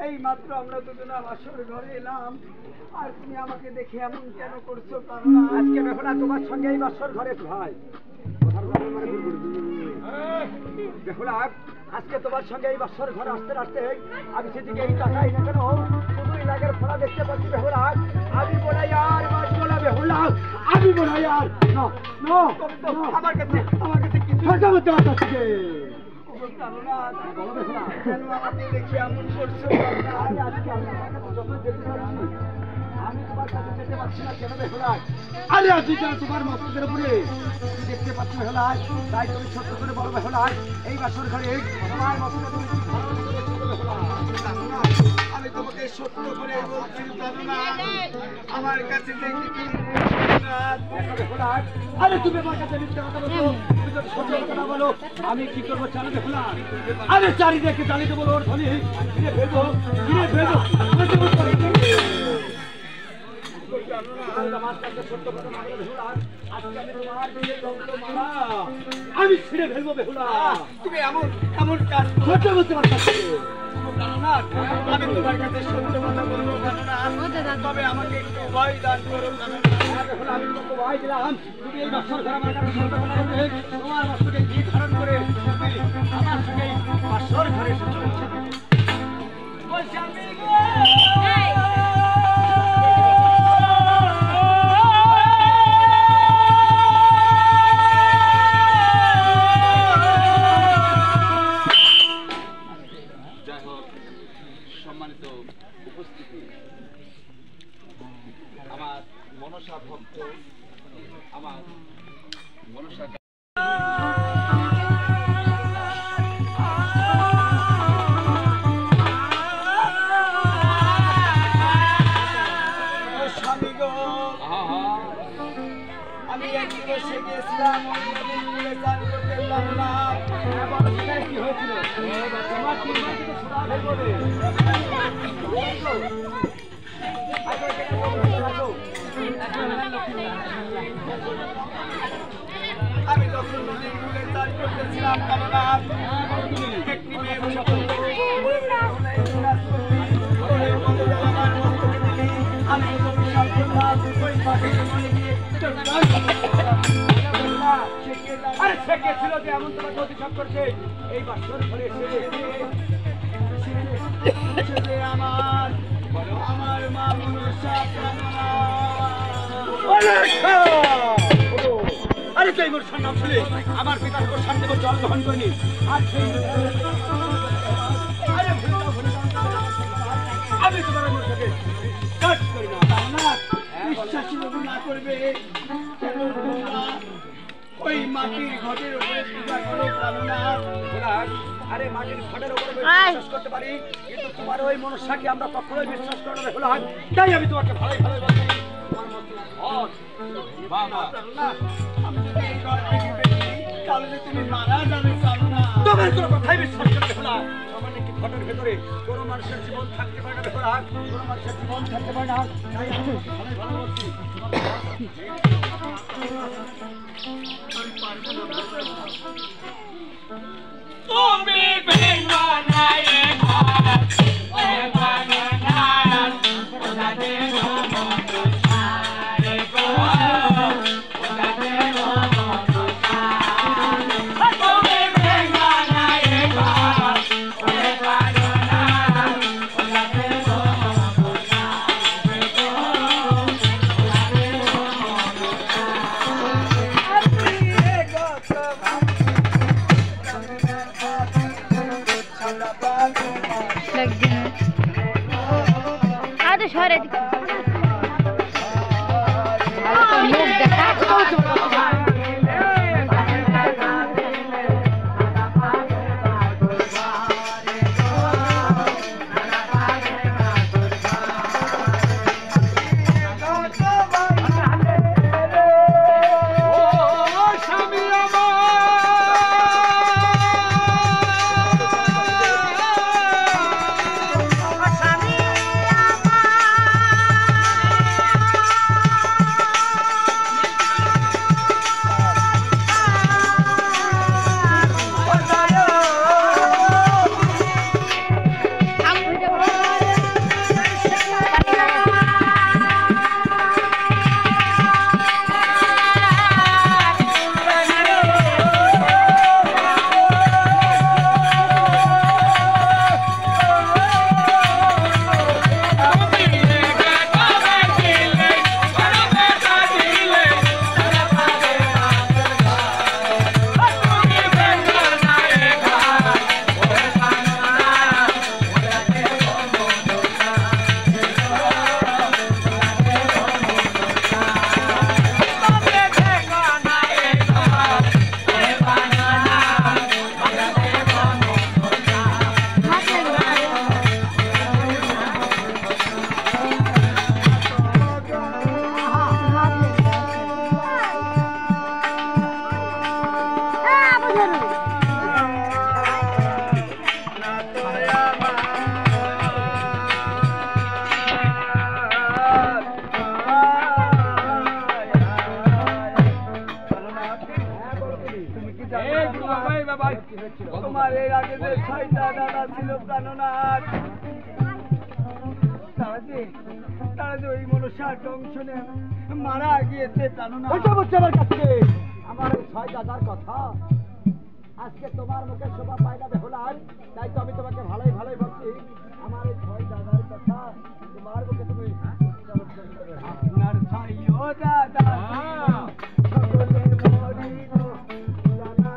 এই মাত্র আমরা দুজনে বাসর ঘরে এলাম, আর তুমি আমাকে দেখে এমন কেন করছো? আজকে দেখো না তোমার সঙ্গে এই বাসর ঘরে ভাই দেখো না, আজকে তোমার সঙ্গে এই বাসর ঘরে আসতে আসতে আমি সেদিকে এই টাকাই না কেন শুধু এলাকার ফোড়া দেখতে পাচ্ছি। বেহুলা আমি বলাই আর বলা বেহুলা আমি বলাই আর আমার কাছে কিছু করতে পারছি। আমাকে দেখে এমন করছো? আমি তোমার কাছে যেতে পারছি না কেন বেহুলা? আরে আজকে কেন তোমার মস্তকের উপরে দেখতে পাচ্ছি বেহুলা, তাই তুমি সত্য করে বলো বেহুলা, এই বাসর ঘরে তোমার মস্তকে তুমি কি ধারণ করেছো বেহুলা? আমি তোমাকে সত্য করে বলছি আমার কাছে আরে তুমি আমার কাছে মিথ্যা কথা বলো, তুমি যদি সত্য কথা না বলো আমি কি করবো জানো বেহুলা? আরে চারিদিকে চালিয়ে দেবো ওর ধনী ফিরে ফেলবো আমি ছিঁড়ে ফেলবো বেহুলা। তুমি এমন এমন কাজ সহ্য করতে পারছি। আমি তোমার কাছে সত্য কথা বলবো তবে আমাকে একটু ভয় দান করো। আমি তোমাকে ভয় দিলাম, তুমি এই বাসর ঘর আমার কাছে সত্য কথা বলবে, তোমার বাসকে কি ধারণ করে আমার সঙ্গে বাসর ঘরে সম্মানিত উপস্থিতি, আমার মনসা ভক্ত, আমার মনসা স্বামী গো, আমি একদিন এসে গিয়েছিলাম চান করতে পারলাম। কি হয়েছিল? আমি যখন নদীর কূলে চান করতেছিলাম একটি মেয়ে আমি আরে সে কে ছিল যে এমন তোমাকে অভিশাপ করছে? এই বাসর ঘরে আমার আমার মা মনসা। আরে তুই মোর নাম শুনে আমার পিতার উপর সামনে জল গ্রহণ করিনি। আর আমি তোমার কাজ করি না, বিশ্বাসী না করবে কেন? ওই মাটির ঘটের উপরে পূজা করো প্রাণনাথ। আরে মাটির ঘটের উপরে বিশ্বাস করতে পারি, কিন্তু তোমার ওই মনসাকে আমরা কখনোই বিশ্বাস করবো না। তাই আমি তোমাকে ভালোই ভালোই বলছি তোমার কোনো কথাই বিশ্বাস করবে না। আমার নাকি ঘটের ভেতরে কোনো মানুষের জীবন থাকতে পারে না, কোনো মানুষের জীবন থাকতে পারে না। তাই আমি ভালোই ভালো বলছি তুমি আমার এর আগে যে 6টা দাদা ছিল প্রাণনাথ, তারা যে ওই মনসার দংশনে মারা গিয়েছে প্রাণনাথ। ওইটা বলছে আমার কাছে আমার এই 6 দাদার কথা আজকে তোমার মুখে শোভা পায় না বেহুলার, তাই তো আমি তোমাকে ভালোই ভালোই বলছি। আমার এই 6 দাদার কথা তোমার মুখে তুমি আপনার ভাই ও দাদা সকলে মরিল জানা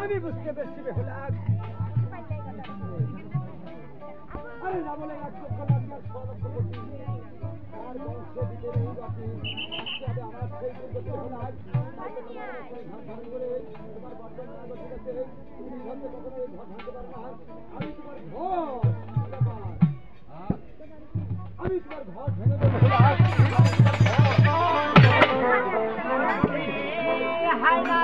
আমি বুঝতে পেরেছি বেহুলার। আরে না বলে এক লক্ষ লাগিয়া 6 লক্ষ কোটি আর বংশ ভিতরে এই বাকি আজকে আমার সেই বেহুলার ঘর করে তোমার বর্তমান আগত গেছে তুমি হতে কখনো এই ঘর ভাঙতে পারবে না। আমি তোমার ঘর ভেঙে দেবো বেহুলার। হাই না